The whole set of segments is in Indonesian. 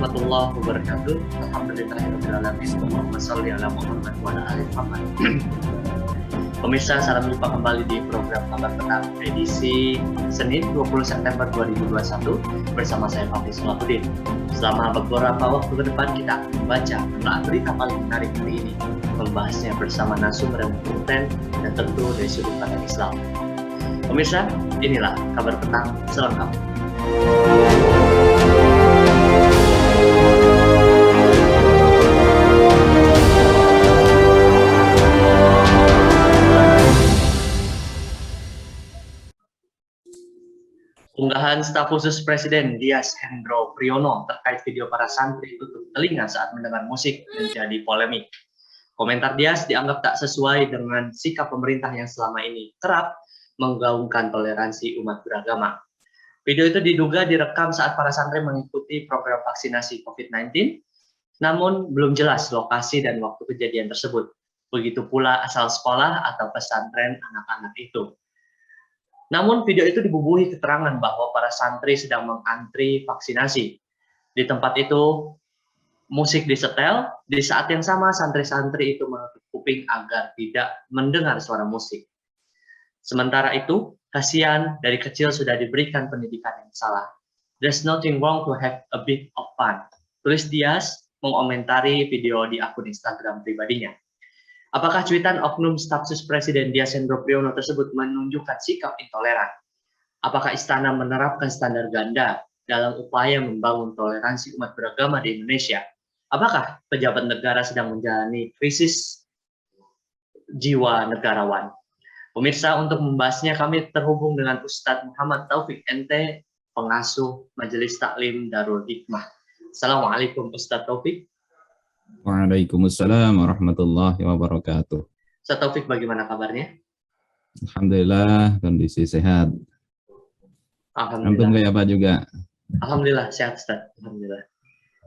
warahmatullahi wabarakatuh. Alhamdulillahirrahmanirrahim. Allahumma sholli ala Muhammad wa ala ali Muhammad. Pemirsa, salam jumpa kembali di program Kabar Petang edisi Senin 20 September 2021 bersama saya Fahmi Sulahuddin. Selama beberapa waktu ke depan kita akan membaca tentang berita paling menarik hari ini, membahasnya bersama narasumber yang kompeten dan tentu dari sudut pandang Islam. Pemirsa, inilah Kabar Petang selengkapnya. Unggahan staf khusus Presiden Dias Hendro Priyono terkait video para santri tutup telinga saat mendengar musik menjadi polemik. Komentar Dias dianggap tak sesuai dengan sikap pemerintah yang selama ini kerap menggaungkan toleransi umat beragama. Video itu diduga direkam saat para santri mengikuti program vaksinasi COVID-19, namun belum jelas lokasi dan waktu kejadian tersebut. Begitu pula asal sekolah atau pesantren anak-anak itu. Namun video itu dibubuhi keterangan bahwa para santri sedang mengantri vaksinasi. Di tempat itu, musik disetel, di saat yang sama santri-santri itu menutup kuping agar tidak mendengar suara musik. Sementara itu, kasihan dari kecil sudah diberikan pendidikan yang salah. There's nothing wrong to have a bit of fun. Tulis Dias mengomentari video di akun Instagram pribadinya. Apakah cuitan oknum staf khusus Presiden Dias Hendro Priyono tersebut menunjukkan sikap intoleran? Apakah istana menerapkan standar ganda dalam upaya membangun toleransi umat beragama di Indonesia? Apakah pejabat negara sedang menjalani krisis jiwa negarawan? Pemirsa, untuk membahasnya kami terhubung dengan Ustadz Muhammad Taufik NT, pengasuh Majelis Taklim Darul Hikmah. Assalamualaikum Ustadz Taufik. Waalaikumsalam warahmatullahi wabarakatuh. Ustadz Taufik, bagaimana kabarnya? Alhamdulillah, kondisi sehat. Alhamdulillah. Kayak apa juga? Alhamdulillah, sehat Ustadz. Alhamdulillah.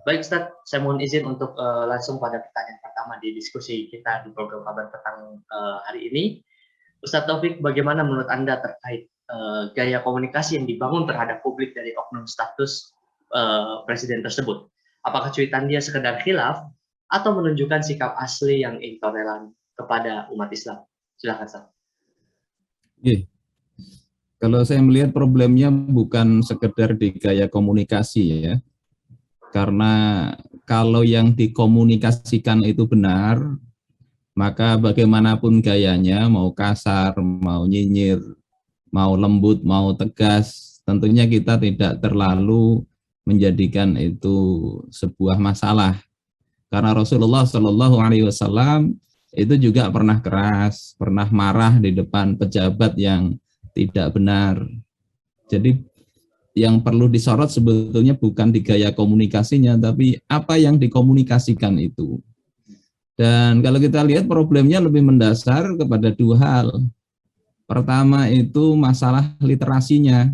Baik Ustadz, saya mohon izin untuk langsung pada pertanyaan pertama di diskusi kita di program Kabar Petang hari ini. Ustadz Taufik, bagaimana menurut Anda terkait gaya komunikasi yang dibangun terhadap publik dari oknum status presiden tersebut? Apakah cuitan dia sekedar khilaf atau menunjukkan sikap asli yang intoleran kepada umat Islam? Silakan, Ustaz. Kalau saya melihat problemnya bukan sekedar di gaya komunikasi ya, karena kalau yang dikomunikasikan itu benar, maka bagaimanapun gayanya, mau kasar, mau nyinyir, mau lembut, mau tegas, tentunya kita tidak terlalu menjadikan itu sebuah masalah. Karena Rasulullah Shallallahu Alaihi Wasallam itu juga pernah keras, pernah marah di depan pejabat yang tidak benar. Jadi yang perlu disorot sebetulnya bukan di gaya komunikasinya, tapi apa yang dikomunikasikan itu. Dan kalau kita lihat problemnya lebih mendasar kepada dua hal. Pertama itu masalah literasinya,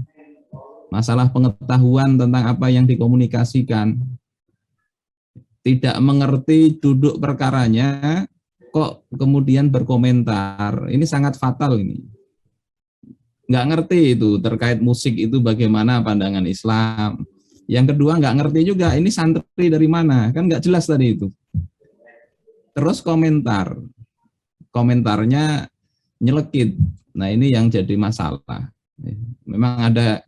masalah pengetahuan tentang apa yang dikomunikasikan. Tidak mengerti duduk perkaranya, kok kemudian berkomentar. Ini sangat fatal ini. Nggak ngerti itu terkait musik itu bagaimana pandangan Islam. Yang kedua nggak ngerti juga ini santri dari mana, kan nggak jelas tadi itu. Terus komentarnya nyelekit. Nah ini yang jadi masalah. Memang ada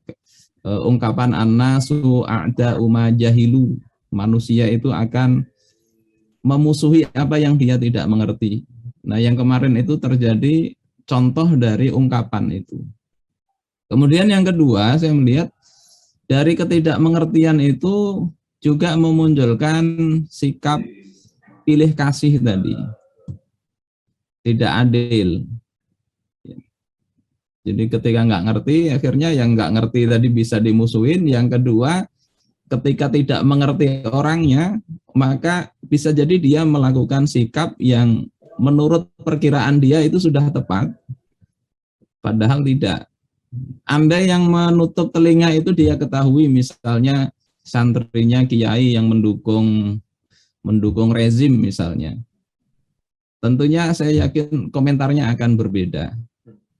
ungkapan an-nasu a'da'u ma jahilu. Manusia itu akan memusuhi apa yang dia tidak mengerti. Nah, yang kemarin itu terjadi contoh dari ungkapan itu. Kemudian yang kedua, saya melihat dari ketidakmengertian itu juga memunculkan sikap pilih kasih tadi. Tidak adil. Jadi ketika nggak ngerti, akhirnya yang nggak ngerti tadi bisa dimusuhin. Yang kedua, ketika tidak mengerti orangnya, maka bisa jadi dia melakukan sikap yang menurut perkiraan dia itu sudah tepat, padahal tidak. Anda yang menutup telinga itu dia ketahui, misalnya santrinya kiai yang mendukung rezim misalnya. Tentunya saya yakin komentarnya akan berbeda.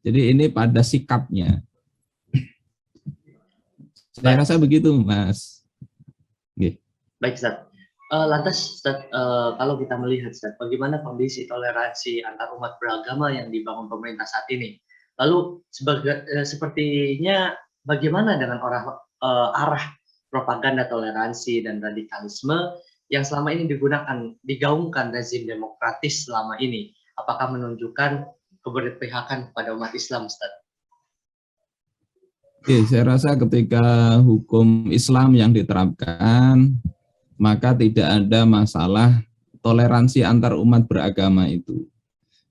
Jadi ini pada sikapnya. Saya rasa begitu, Mas. Baik, Ustaz. Lantas, Ustaz, kalau kita melihat, Ustaz, bagaimana kondisi toleransi antar umat beragama yang dibangun pemerintah saat ini? Lalu, sepertinya bagaimana dengan arah propaganda toleransi dan radikalisme yang selama ini digaungkan rezim demokratis selama ini? Apakah menunjukkan keberpihakan kepada umat Islam, Ustaz? Oke, saya rasa ketika hukum Islam yang diterapkan, maka tidak ada masalah toleransi antar umat beragama itu.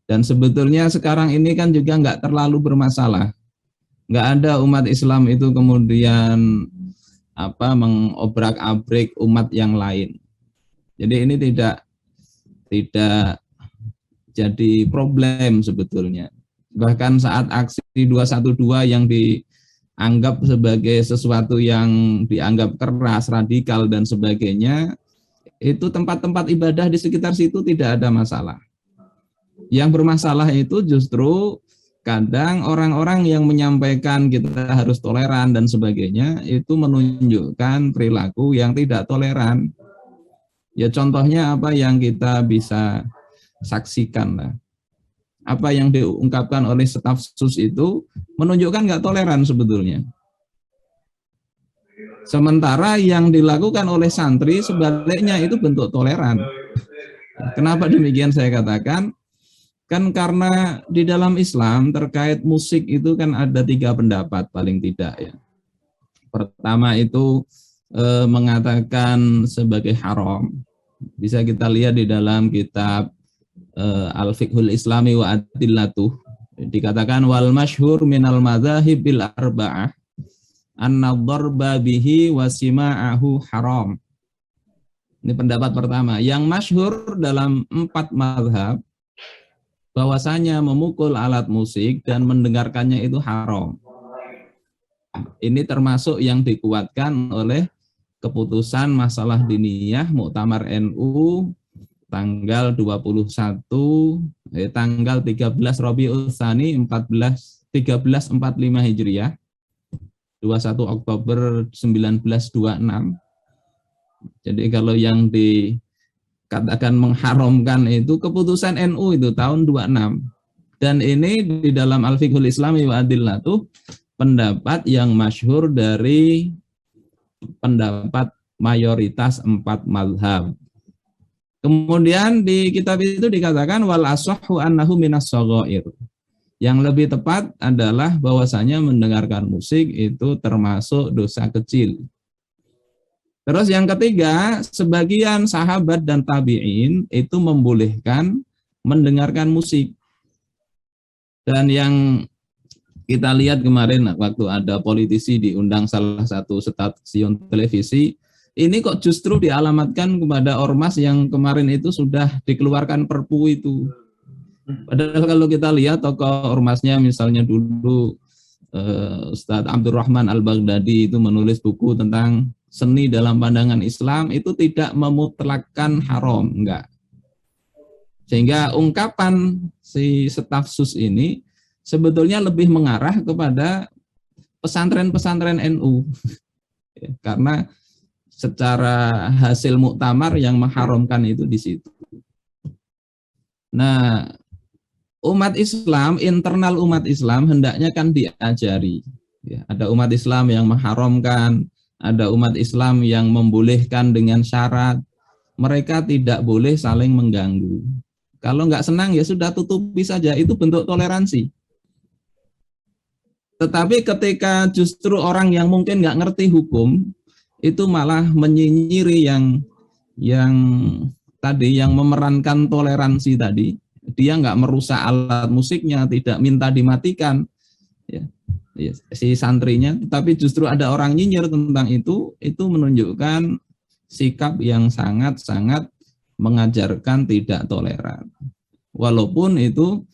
Dan sebetulnya sekarang ini kan juga nggak terlalu bermasalah. Nggak ada umat Islam itu kemudian mengobrak-abrik umat yang lain. Jadi ini tidak jadi problem sebetulnya. Bahkan saat aksi 212 yang dianggap sebagai sesuatu yang dianggap keras, radikal dan sebagainya, itu tempat-tempat ibadah di sekitar situ tidak ada masalah. Yang bermasalah itu justru kadang orang-orang yang menyampaikan kita harus toleran dan sebagainya itu menunjukkan perilaku yang tidak toleran. Ya contohnya apa yang kita bisa saksikan lah. Apa yang diungkapkan oleh staf sus itu menunjukkan nggak toleran sebetulnya. Sementara yang dilakukan oleh santri sebaliknya itu bentuk toleran. Kenapa demikian saya katakan? Kan karena di dalam Islam terkait musik itu kan ada 3 pendapat paling tidak ya. Pertama itu mengatakan sebagai haram. Bisa kita lihat di dalam kitab Al-Fiqhul Islami wa Adillatuh. Dikatakan wal masyhur minal madzahib bil arba'ah anna dharba bihi wa sima'ahu haram. Ini pendapat pertama. Yang masyhur dalam 4 mazhab bahwasanya memukul alat musik dan mendengarkannya itu haram. Ini termasuk yang dikuatkan oleh keputusan masalah diniyah Muktamar NU tanggal 13 Rabiul Tsani 1345 Hijriah, 21 Oktober 1926. Jadi kalau yang dikatakan mengharamkan itu keputusan NU itu tahun 26. Dan ini di dalam Al-Fiqhul Islami wa Adillatuh pendapat yang masyhur dari pendapat mayoritas 4 mazhab. Kemudian di kitab itu dikatakan wal asahhu annahu minas shaghair. Yang lebih tepat adalah bahwasanya mendengarkan musik itu termasuk dosa kecil. Terus yang ketiga, sebagian sahabat dan tabi'in itu membolehkan mendengarkan musik. Dan yang kita lihat kemarin waktu ada politisi diundang salah satu stasiun televisi, ini kok justru dialamatkan kepada ormas yang kemarin itu sudah dikeluarkan perpu itu. Padahal kalau kita lihat tokoh ormasnya misalnya dulu Ustadz Abdurrahman Al-Baghdadi itu menulis buku tentang seni dalam pandangan Islam itu tidak memutlakkan haram, enggak. Sehingga ungkapan si staf sus ini sebetulnya lebih mengarah kepada pesantren-pesantren NU. Karena secara hasil muktamar yang mengharamkan itu di situ. Nah, umat Islam, internal umat Islam hendaknya kan diajari. Ya, ada umat Islam yang mengharamkan, ada umat Islam yang membolehkan dengan syarat. Mereka tidak boleh saling mengganggu. Kalau nggak senang ya sudah tutupi saja, itu bentuk toleransi. Tetapi ketika justru orang yang mungkin nggak ngerti hukum, itu malah menyinyiri yang tadi, yang memerankan toleransi tadi, dia nggak merusak alat musiknya, tidak minta dimatikan ya, si santrinya, tapi justru ada orang nyinyir tentang itu menunjukkan sikap yang sangat-sangat mengajarkan tidak toleran, walaupun itu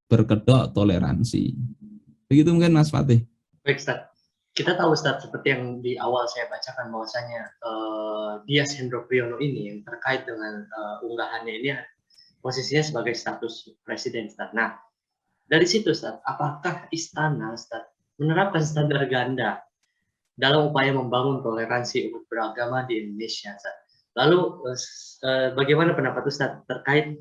berkedok toleransi. Begitu mungkin Mas Fatih. Baik, Ustaz. Kita tahu, Ustaz, seperti yang di awal saya bacakan bahwasanya Dias Hendro Priyono ini yang terkait dengan unggahannya ini posisinya sebagai status presiden, Ustaz. Nah, dari situ, Ustaz, apakah istana, Ustaz, menerapkan standar ganda dalam upaya membangun toleransi umat beragama di Indonesia, Ustaz? Lalu bagaimana pendapat Ustadz terkait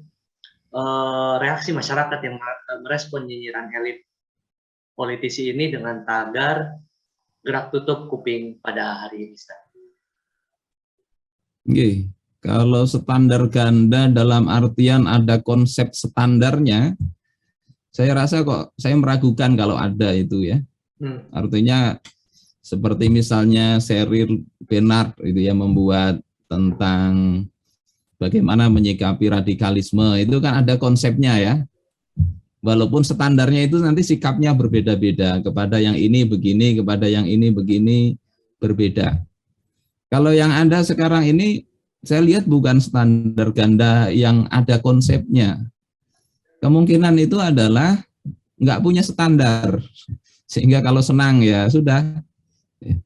reaksi masyarakat yang merespon nyinyiran elit politisi ini dengan tagar gerak tutup kuping pada hari ini, Ustadz? Oke, kalau standar ganda dalam artian ada konsep standarnya, saya rasa kok saya meragukan kalau ada itu ya. Artinya seperti misalnya Sheryl Bernard itu ya membuat tentang bagaimana menyikapi radikalisme, itu kan ada konsepnya ya. Walaupun standarnya itu nanti sikapnya berbeda-beda, kepada yang ini begini, kepada yang ini begini, berbeda. Kalau yang ada sekarang ini, saya lihat bukan standar ganda yang ada konsepnya. Kemungkinan itu adalah nggak punya standar. Sehingga kalau senang ya sudah,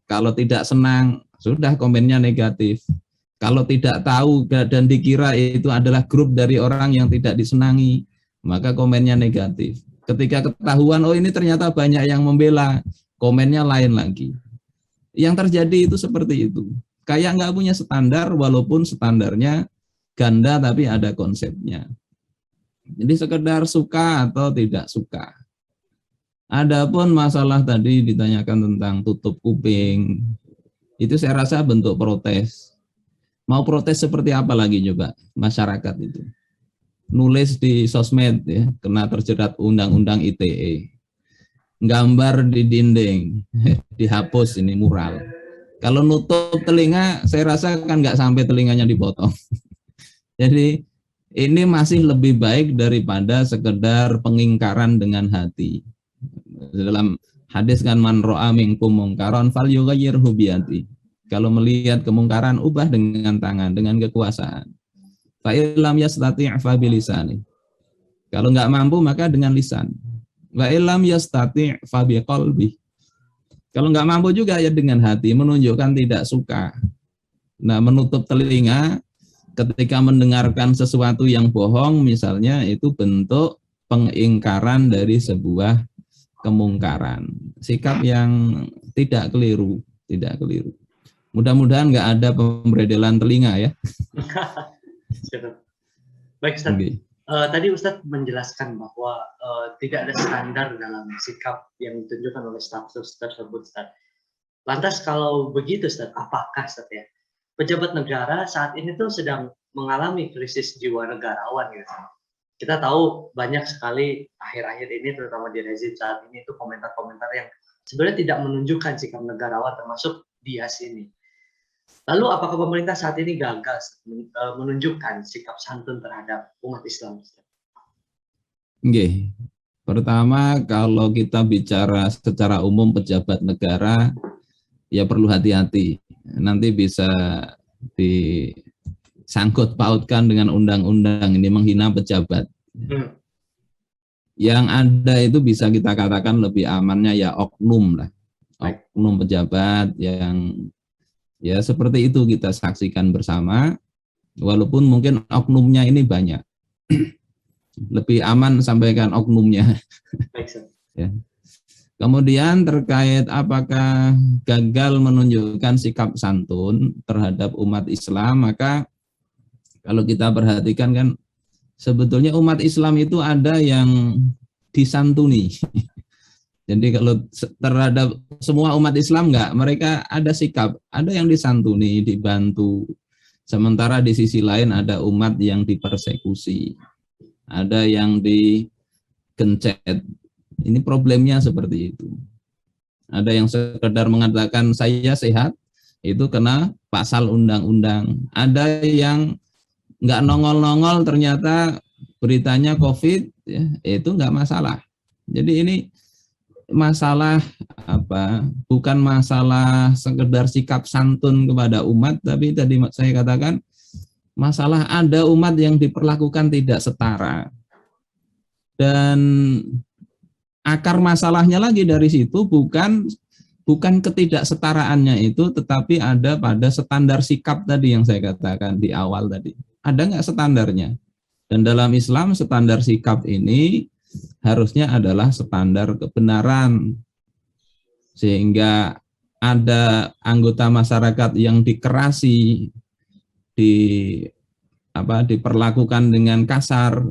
kalau tidak senang sudah komennya negatif. Kalau tidak tahu dan dikira itu adalah grup dari orang yang tidak disenangi, maka komennya negatif. Ketika ketahuan, oh ini ternyata banyak yang membela, komennya lain lagi. Yang terjadi itu seperti itu. Kayak nggak punya standar, walaupun standarnya ganda tapi ada konsepnya. Jadi sekedar suka atau tidak suka. Adapun masalah tadi ditanyakan tentang tutup kuping, itu saya rasa bentuk protes. Mau protes seperti apa lagi coba masyarakat itu? Nulis di sosmed ya, kena terjerat undang-undang ITE. Gambar di dinding, dihapus ini mural. Kalau nutup telinga, saya rasa kan nggak sampai telinganya dipotong. Jadi ini masih lebih baik daripada sekedar pengingkaran dengan hati. Dalam hadis kan man ro'a minkum mungkaron fal yughayyirhu biyadihi. Kalau melihat kemungkaran, ubah dengan tangan, dengan kekuasaan. Fa illam yastati' fa bilisani. Kalau nggak mampu maka dengan lisan. Wa illam yastati' fa biqalbi. Kalau nggak mampu juga ya dengan hati, menunjukkan tidak suka. Nah, menutup telinga ketika mendengarkan sesuatu yang bohong misalnya, itu bentuk pengingkaran dari sebuah kemungkaran. Sikap yang tidak keliru, tidak keliru. Mudah-mudahan nggak ada pemberedelan telinga ya. Baik, Ustaz. Tadi Ustadz menjelaskan bahwa tidak ada standar dalam sikap yang ditunjukkan oleh status tersebut, Ustadz. Lantas kalau begitu, Ustadz, apakah Ustadz ya, pejabat negara saat ini tuh sedang mengalami krisis jiwa negarawan gitu? Kita tahu banyak sekali akhir-akhir ini, terutama di rezim saat ini, itu komentar-komentar yang sebenarnya tidak menunjukkan sikap negarawan, termasuk Dias ini. Lalu apakah pemerintah saat ini gagal menunjukkan sikap santun terhadap umat Islam? Oke. Pertama, kalau kita bicara secara umum pejabat negara, ya perlu hati-hati. Nanti bisa disangkut pautkan dengan undang-undang ini menghina pejabat. Yang ada itu bisa kita katakan lebih amannya ya oknum lah. Oknum pejabat yang ya seperti itu kita saksikan bersama, walaupun mungkin oknumnya ini banyak. Lebih aman sampaikan oknumnya. Ya. Kemudian terkait apakah gagal menunjukkan sikap santun terhadap umat Islam, maka kalau kita perhatikan kan sebetulnya umat Islam itu ada yang disantuni. Jadi kalau terhadap semua umat Islam enggak, mereka ada sikap, ada yang disantuni, dibantu. Sementara di sisi lain ada umat yang dipersekusi, ada yang digencet. Ini problemnya seperti itu. Ada yang sekedar mengatakan saya sehat, itu kena pasal undang-undang. Ada yang enggak nongol-nongol ternyata beritanya COVID, ya, itu enggak masalah. Jadi ini masalah apa? Bukan masalah sekedar sikap santun kepada umat, tapi tadi saya katakan masalah ada umat yang diperlakukan tidak setara. Dan akar masalahnya lagi dari situ bukan ketidaksetaraannya itu, tetapi ada pada standar sikap tadi yang saya katakan di awal tadi. Ada nggak standarnya? Dan dalam Islam standar sikap ini harusnya adalah standar kebenaran, sehingga ada anggota masyarakat yang dikerasi di diperlakukan dengan kasar,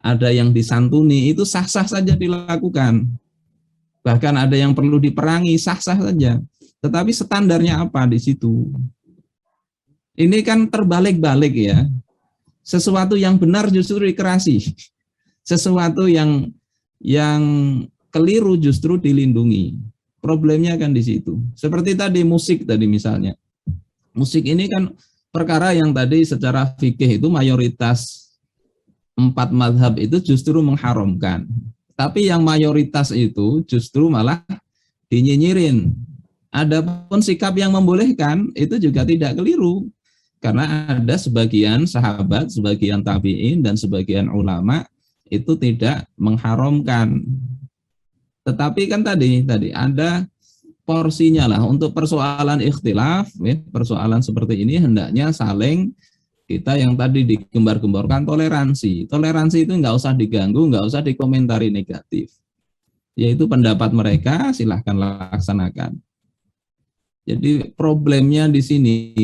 ada yang disantuni, itu sah-sah saja dilakukan. Bahkan ada yang perlu diperangi, sah-sah saja. Tetapi standarnya apa di situ? Ini kan terbalik-balik ya. Sesuatu yang benar justru dikerasi. Sesuatu yang keliru justru dilindungi. Problemnya kan di situ. Seperti tadi musik tadi misalnya. Musik ini kan perkara yang tadi secara fikih itu mayoritas 4 mazhab itu justru mengharamkan. Tapi yang mayoritas itu justru malah dinyinyirin. Adapun sikap yang membolehkan itu juga tidak keliru. Karena ada sebagian sahabat, sebagian tabi'in, dan sebagian ulama itu tidak mengharamkan. Tetapi kan tadi ada porsinya lah. Untuk persoalan ikhtilaf, persoalan seperti ini hendaknya saling kita yang tadi digembar-gemborkan toleransi. Toleransi itu nggak usah diganggu, nggak usah dikomentari negatif. Yaitu pendapat mereka, silahkan laksanakan. Jadi problemnya di sini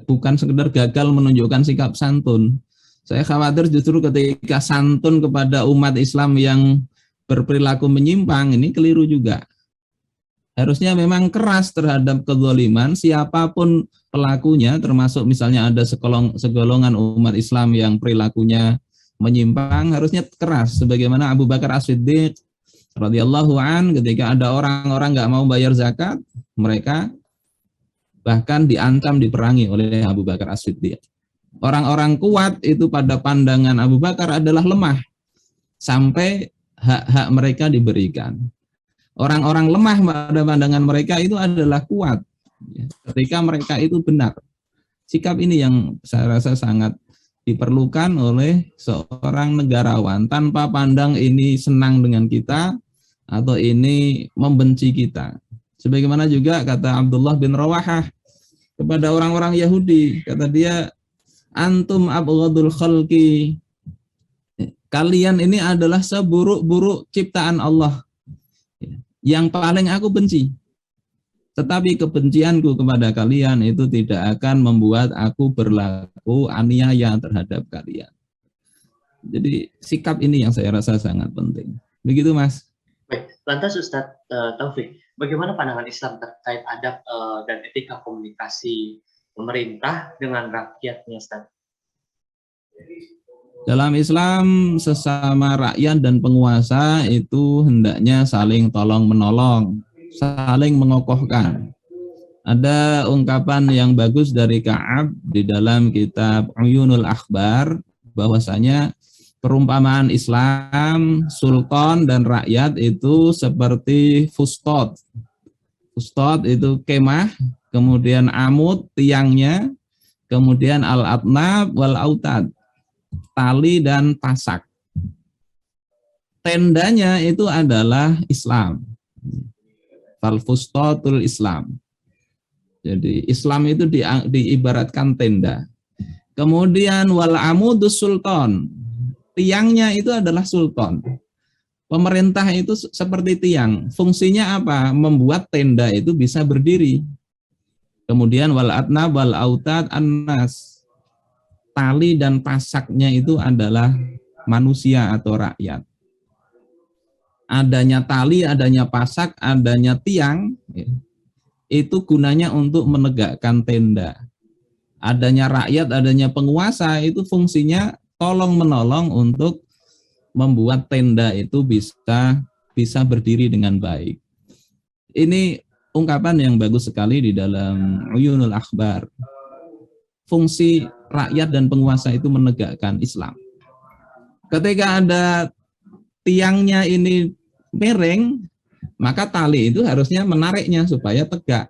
bukan sekedar gagal menunjukkan sikap santun. Saya khawatir justru ketika santun kepada umat Islam yang berperilaku menyimpang, ini keliru juga. Harusnya memang keras terhadap kezaliman siapapun pelakunya, termasuk misalnya ada segolongan umat Islam yang perilakunya menyimpang, harusnya keras. Sebagaimana Abu Bakar As-Siddiq radhiyallahu an, ketika ada orang-orang nggak mau bayar zakat, mereka bahkan diancam diperangi oleh Abu Bakar As-Siddiq. Orang-orang kuat itu pada pandangan Abu Bakar adalah lemah sampai hak-hak mereka diberikan. Orang-orang lemah pada pandangan mereka itu adalah kuat ketika mereka itu benar. Sikap ini yang saya rasa sangat diperlukan oleh seorang negarawan tanpa pandang ini senang dengan kita atau ini membenci kita. Sebagaimana juga kata Abdullah bin Rawahah kepada orang-orang Yahudi, kata dia, antum abghadul khalqi, kalian ini adalah seburuk-buruk ciptaan Allah, yang paling aku benci. Tetapi kebencianku kepada kalian itu tidak akan membuat aku berlaku aniaya terhadap kalian. Jadi sikap ini yang saya rasa sangat penting. Begitu, Mas. Baik, lantas Ustadz Taufik, bagaimana pandangan Islam terkait adab dan etika komunikasi pemerintah dengan rakyatnya, Ustadz? Dalam Islam, sesama rakyat dan penguasa itu hendaknya saling tolong-menolong, saling mengokohkan. Ada ungkapan yang bagus dari Ka'ab di dalam kitab Uyunul Akhbar, bahwasanya perumpamaan Islam, sultan dan rakyat itu seperti fustot. Fustot itu kemah, kemudian amud, tiangnya, kemudian al-atnab wal-autad, tali dan pasak. Tendanya itu adalah Islam. Fal-fustotul Islam. Jadi Islam itu diibaratkan tenda. Kemudian wal-amudus sultan. Tiangnya itu adalah sultan. Pemerintah itu seperti tiang. Fungsinya apa? Membuat tenda itu bisa berdiri. Kemudian wal atna wal autad annas. Tali dan pasaknya itu adalah manusia atau rakyat. Adanya tali, adanya pasak, adanya tiang, itu gunanya untuk menegakkan tenda. Adanya rakyat, adanya penguasa, itu fungsinya tolong-menolong untuk membuat tenda itu bisa berdiri dengan baik. Ini ungkapan yang bagus sekali di dalam Uyunul Akhbar. Fungsi rakyat dan penguasa itu menegakkan Islam. Ketika ada tiangnya ini miring, maka tali itu harusnya menariknya supaya tegak,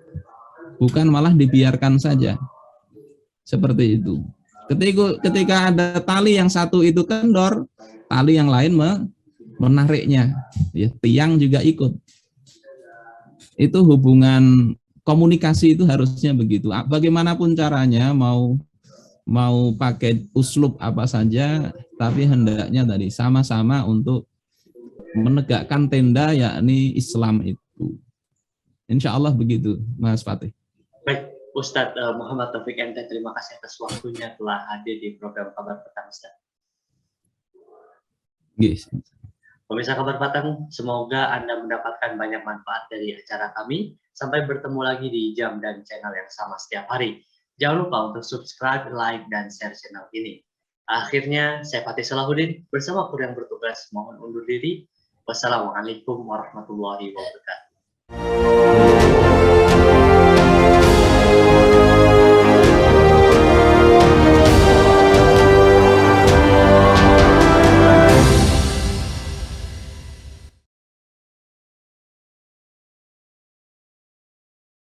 bukan malah dibiarkan saja. Seperti itu. Ketika ada tali yang satu itu kendor, tali yang lain menariknya. Ya, tiang juga ikut. Itu hubungan komunikasi itu harusnya begitu. Bagaimanapun caranya, mau pakai uslub apa saja, tapi hendaknya tadi sama-sama untuk menegakkan tenda, yakni Islam itu. Insya Allah begitu, Mas Fatih. Baik, Ustadz Muhammad Taufik MT, terima kasih atas waktunya telah hadir di program Kabar Petang, Ustadz. Yes. Pemirsa Kabar Petang, semoga Anda mendapatkan banyak manfaat dari acara kami. Sampai bertemu lagi di jam dan channel yang sama setiap hari. Jangan lupa untuk subscribe, like, dan share channel ini. Akhirnya, saya Fatih Salahuddin bersama kru yang bertugas mohon undur diri. Wassalamualaikum warahmatullahi wabarakatuh.